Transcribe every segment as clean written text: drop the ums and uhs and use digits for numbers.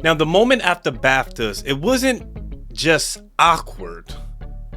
Now, the moment after BAFTAs, it wasn't just awkward,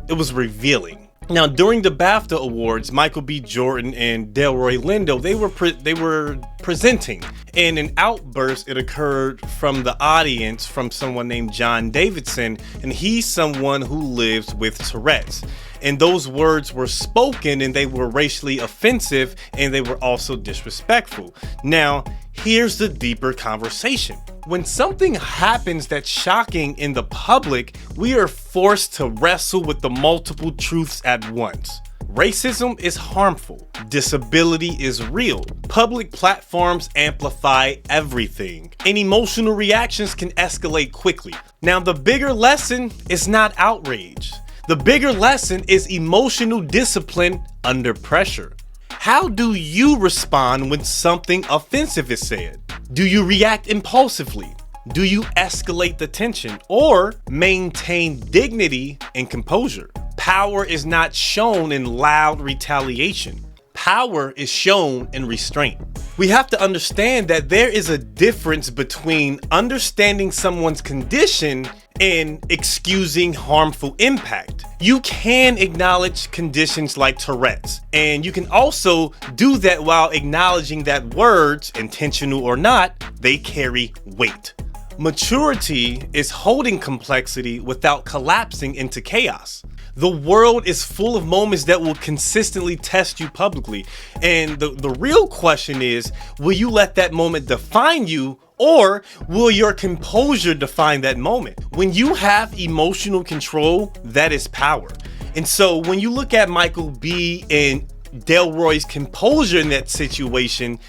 it was revealing. Now, during the BAFTA Awards, Michael B. Jordan and Delroy Lindo, they were presenting. In an outburst, it occurred from the audience from someone named John Davidson, and he's someone who lives with Tourette's. And those words were spoken and they were racially offensive and they were also disrespectful. Now, here's the deeper conversation. When something happens that's shocking in the public, we are forced to wrestle with the multiple truths at once. Racism is harmful. Disability is real. Public platforms amplify everything. And emotional reactions can escalate quickly. Now, the bigger lesson is not outrage. The bigger lesson is emotional discipline under pressure. How do you respond when something offensive is said? Do you react impulsively? Do you escalate the tension or maintain dignity and composure? Power is not shown in loud retaliation. Power is shown in restraint. We have to understand that there is a difference between understanding someone's condition and excusing harmful impact. You can acknowledge conditions like Tourette's, and you can also do that while acknowledging that words, intentional or not, they carry weight. Maturity is holding complexity without collapsing into chaos. The world is full of moments that will consistently test you publicly. And the real question is, will you let that moment define you, or will your composure define that moment? When you have emotional control, that is power. And so when you look at Michael B. and Delroy's composure in that situation,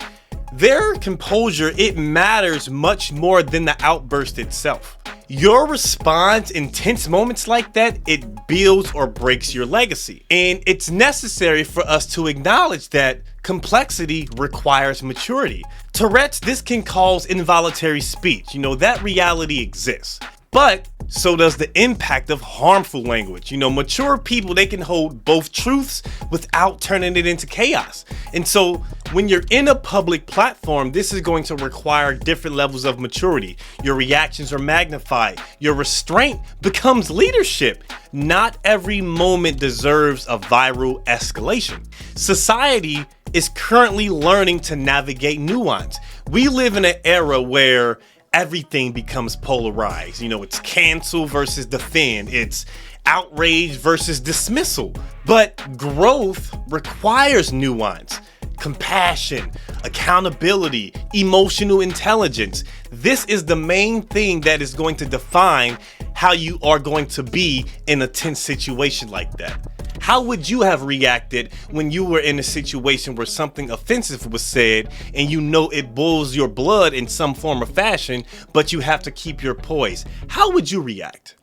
their composure, it matters much more than the outburst itself. Your response in tense moments like that, it builds or breaks your legacy. And it's necessary for us to acknowledge that complexity requires maturity. Tourette's, this can cause involuntary speech. That reality exists. But so does the impact of harmful language. Mature people, they can hold both truths without turning it into chaos. And so when you're in a public platform, this is going to require different levels of maturity. Your reactions are magnified. Your restraint becomes leadership. Not every moment deserves a viral escalation. Society is currently learning to navigate nuance. We live in an era where everything becomes polarized. It's cancel versus defend. It's outrage versus dismissal. But growth requires nuance, compassion, accountability, emotional intelligence. This is the main thing that is going to define how you are going to be in a tense situation like that. How would you have reacted when you were in a situation where something offensive was said and it boils your blood in some form or fashion, but you have to keep your poise? How would you react?